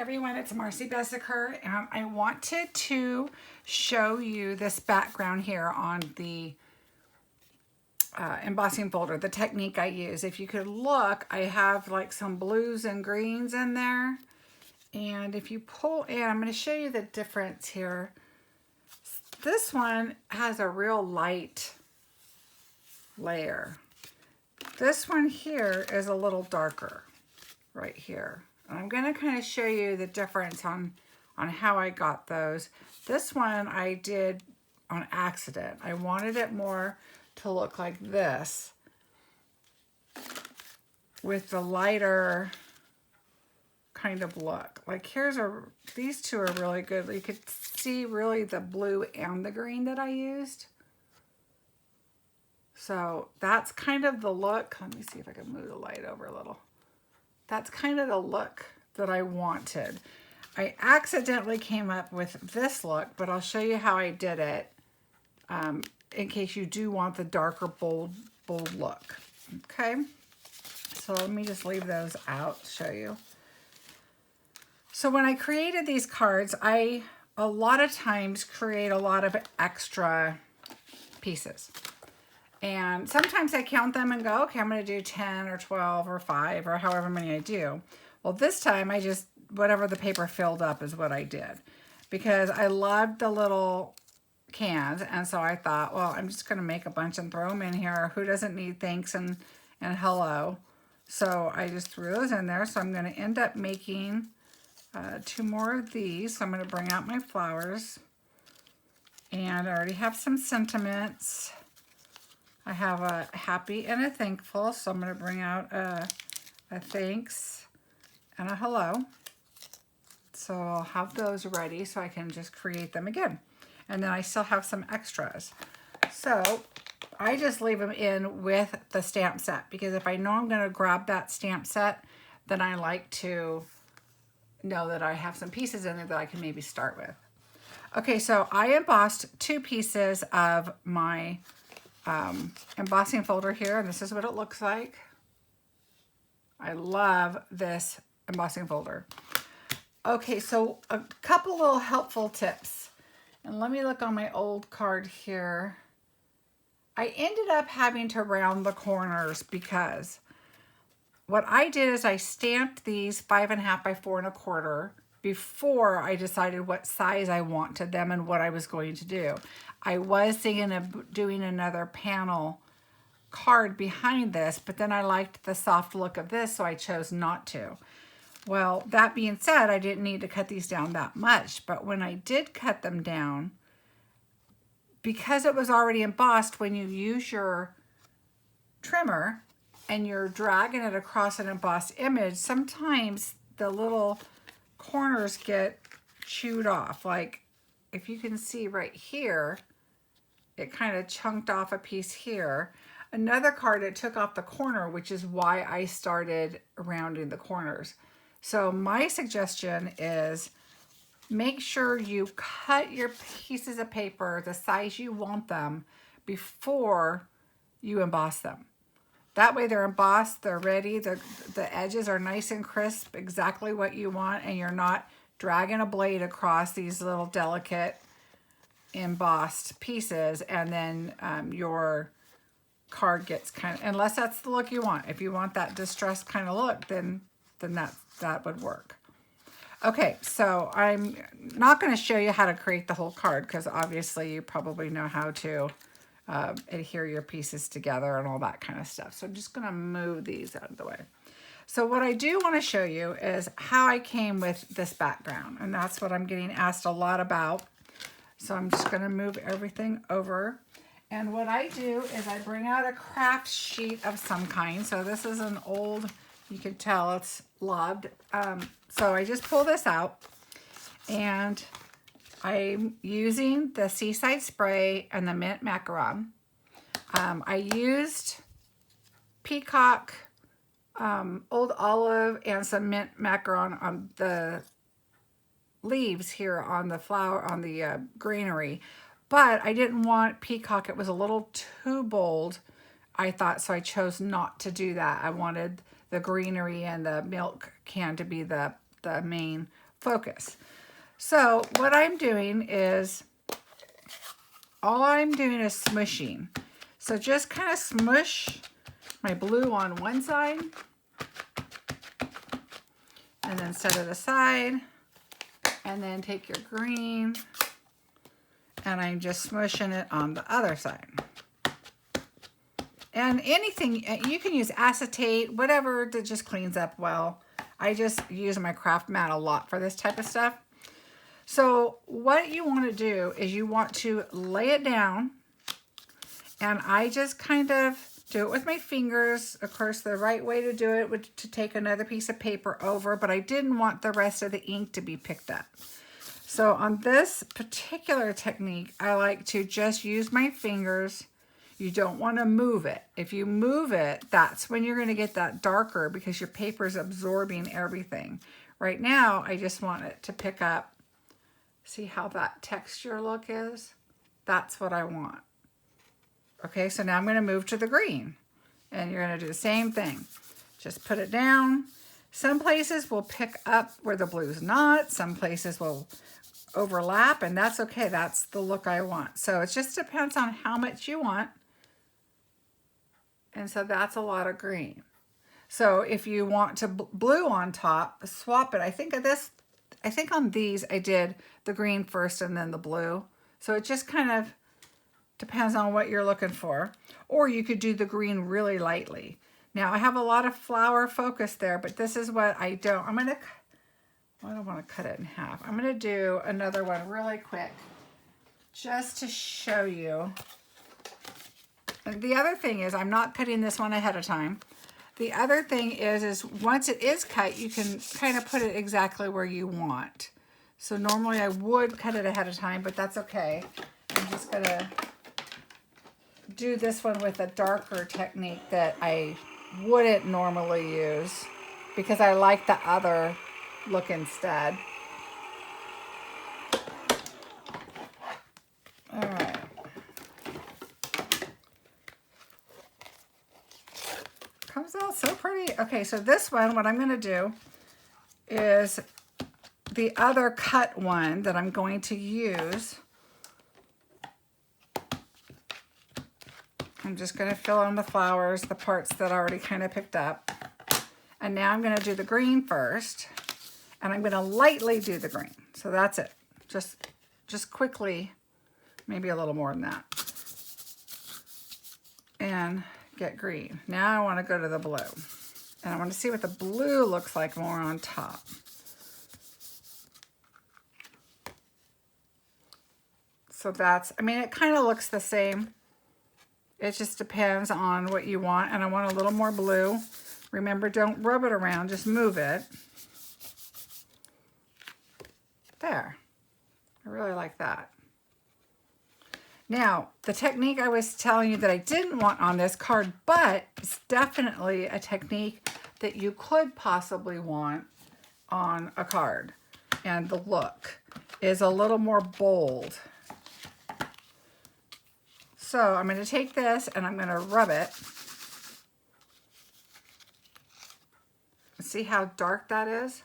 everyone, it's Marcy Bessaker, and I wanted to show you this background here on the embossing folder, the technique I use. If you could look, I have like some blues and greens in there, and if you pull in, I'm going to show you the difference here. This one has a real light layer. This one here is a little darker right here. And I'm going to kind of show you the difference on how I got those. This one I did on accident. I wanted it more to look like this with the lighter kind of look. Like these two are really good. You could see really the blue and the green that I used. So that's kind of the look. Let me see if I can move the light over a little. That's kind of the look that I wanted. I accidentally came up with this look, but I'll show you how I did it in case you do want the darker, bold look. Okay, so let me just leave those out, show you. So when I created these cards, I a lot of times create a lot of extra pieces. And sometimes I count them and go, okay, I'm going to do 10 or 12 or 5 or however many I do. Well, this time I just, whatever the paper filled up is what I did. Because I loved the little cans. And so I thought, well, I'm just going to make a bunch and throw them in here. Who doesn't need thanks and hello? So I just threw those in there. So I'm going to end up making 2 more of these. So I'm going to bring out my flowers. And I already have some sentiments. I have a happy and a thankful, so I'm going to bring out a thanks and a hello. So I'll have those ready so I can just create them again. And then I still have some extras. So I just leave them in with the stamp set, because if I know I'm going to grab that stamp set, then I like to know that I have some pieces in there that I can maybe start with. Okay, so I embossed 2 pieces of my embossing folder here, and this is what it looks like. I love this embossing folder. Okay, so a couple little helpful tips. And let me look on my old card here. I ended up having to round the corners because what I did is I stamped these 5.5 by 4.25 before I decided what size I wanted them and what I was going to do. I was thinking of doing another panel card behind this, but then I liked the soft look of this, so I chose not to. Well, that being said, I didn't need to cut these down that much, but when I did cut them down, because it was already embossed, when you use your trimmer and you're dragging it across an embossed image, sometimes the little corners get chewed off. Like if you can see right here, it kind of chunked off a piece here. Another card, it took off the corner, which is why I started rounding the corners. So my suggestion is make sure you cut your pieces of paper the size you want them before you emboss them. That way they're embossed, they're ready, the edges are nice and crisp, exactly what you want, and you're not dragging a blade across these little delicate embossed pieces, and then your card gets kind of, unless that's the look you want. If you want that distressed kind of look, then that would work. Okay, so I'm not going to show you how to create the whole card, because obviously you probably know how to adhere your pieces together and all that kind of stuff. So I'm just going to move these out of the way. So what I do want to show you is how I came with this background, and that's what I'm getting asked a lot about. So I'm just going to move everything over. And what I do is I bring out a craft sheet of some kind. So this is an old, you can tell it's loved. So I just pull this out, and I'm using the Seaside Spray and the Mint Macaron. I used Peacock, Old Olive, and some Mint Macaron on the leaves here on the flower, on the greenery. But I didn't want Peacock. It was a little too bold, I thought, so I chose not to do that. I wanted the greenery and the milk can to be the main focus. So what I'm doing is, all I'm doing is smushing. So just kind of smush my blue on one side and then set it aside, and then take your green and I'm just smushing it on the other side. And anything, you can use acetate, whatever that just cleans up well. I just use my craft mat a lot for this type of stuff. So what you want to do is you want to lay it down, and I just kind of do it with my fingers. Of course, the right way to do it would to take another piece of paper over, but I didn't want the rest of the ink to be picked up. So on this particular technique, I like to just use my fingers. You don't want to move it. If you move it, that's when you're going to get that darker because your paper is absorbing everything. Right now, I just want it to pick up. See how that texture look is? That's what I want. Okay, so now I'm going to move to the green. And you're going to do the same thing. Just put it down. Some places will pick up where the blue's not. Some places will overlap, and that's okay. That's the look I want. So it just depends on how much you want. And so that's a lot of green. So if you want to blue on top, swap it. I think on these I did the green first and then the blue. So it just kind of depends on what you're looking for. Or you could do the green really lightly. Now I have a lot of flower focus there, but this is what I don't. I don't want to cut it in half. I'm going to do another one really quick just to show you. And the other thing is, I'm not cutting this one ahead of time. The other thing is once it is cut, you can kind of put it exactly where you want. So normally I would cut it ahead of time, but that's okay. I'm just going to do this one with a darker technique that I wouldn't normally use because I like the other look instead. All right. Comes out so pretty. Okay, so this one, what I'm going to do is the other cut one that I'm going to use. I'm just going to fill in the flowers, the parts that I already kind of picked up. And now I'm going to do the green first. And I'm going to lightly do the green. So that's it. Just quickly, maybe a little more than that. And get green. Now I want to go to the blue. And I want to see what the blue looks like more on top. So that's, I mean, it kind of looks the same. It just depends on what you want. And I want a little more blue. Remember, don't rub it around, just move it. There. I really like that. Now, the technique I was telling you that I didn't want on this card, but it's definitely a technique that you could possibly want on a card. And the look is a little more bold. So I'm going to take this and I'm going to rub it. See how dark that is?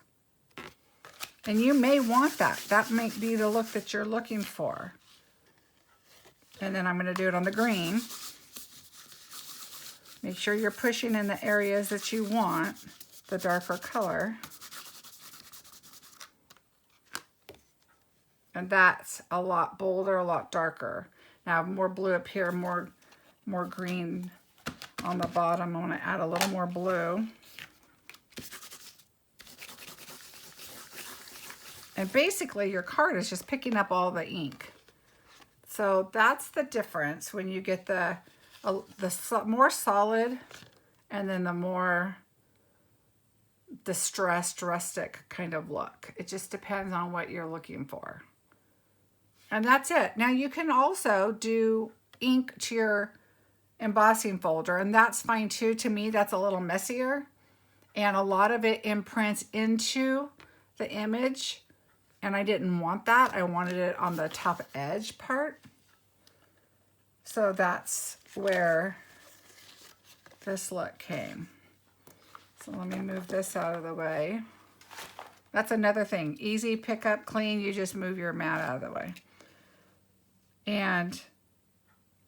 And you may want that. That might be the look that you're looking for. And then I'm going to do it on the green. Make sure you're pushing in the areas that you want the darker color. And that's a lot bolder, a lot darker. Now more blue up here, more green on the bottom. I want to add a little more blue. And basically your card is just picking up all the ink. So that's the difference when you get the more solid and then the more distressed, rustic kind of look. It just depends on what you're looking for. And that's it. Now you can also do ink to your embossing folder, and that's fine too. To me, that's a little messier. And a lot of it imprints into the image. And I didn't want that. I wanted it on the top edge part. So that's where this look came. So let me move this out of the way. That's another thing. Easy pickup, clean. You just move your mat out of the way. And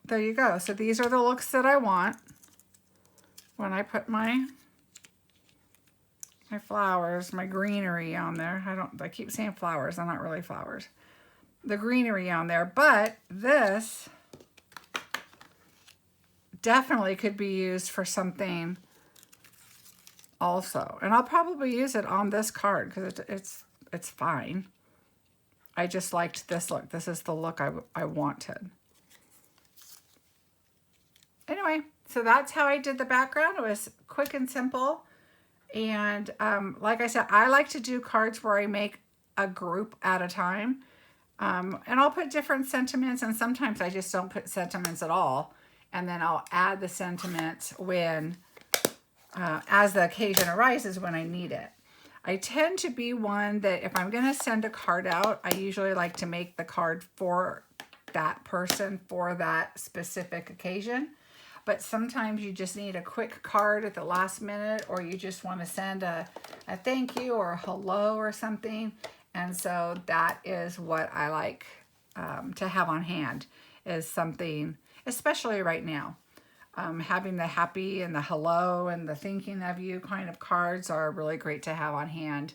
there you go. So these are the looks that I want when I put my flowers, my greenery on there. I keep saying flowers. They're not really flowers. The greenery on there. But this definitely could be used for something also. And I'll probably use it on this card because it's fine. I just liked this look. This is the look I wanted. Anyway, so that's how I did the background. It was quick and simple. And like I said, I like to do cards where I make a group at a time. And I'll put different sentiments, and sometimes I just don't put sentiments at all. And then I'll add the sentiments when, as the occasion arises, when I need it. I tend to be one that if I'm going to send a card out, I usually like to make the card for that person for that specific occasion. But sometimes you just need a quick card at the last minute, or you just want to send a thank you or a hello or something. And so that is what I like to have on hand, is something, especially right now. Having the happy and the hello and the thinking of you kind of cards are really great to have on hand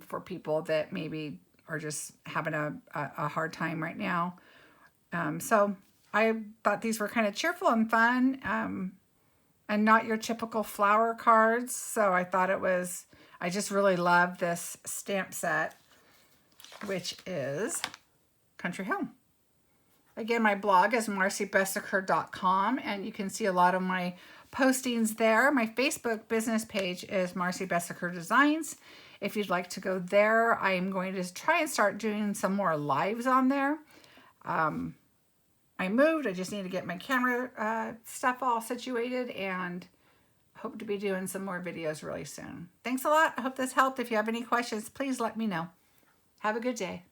for people that maybe are just having a hard time right now. So I thought these were kind of cheerful and fun and not your typical flower cards. So I thought I just really love this stamp set, which is Country Home. Again, my blog is marcybessaker.com, and you can see a lot of my postings there. My Facebook business page is Marcy Bessaker Designs. If you'd like to go there, I am going to try and start doing some more lives on there. I moved. I just need to get my camera stuff all situated, and hope to be doing some more videos really soon. Thanks a lot. I hope this helped. If you have any questions, please let me know. Have a good day.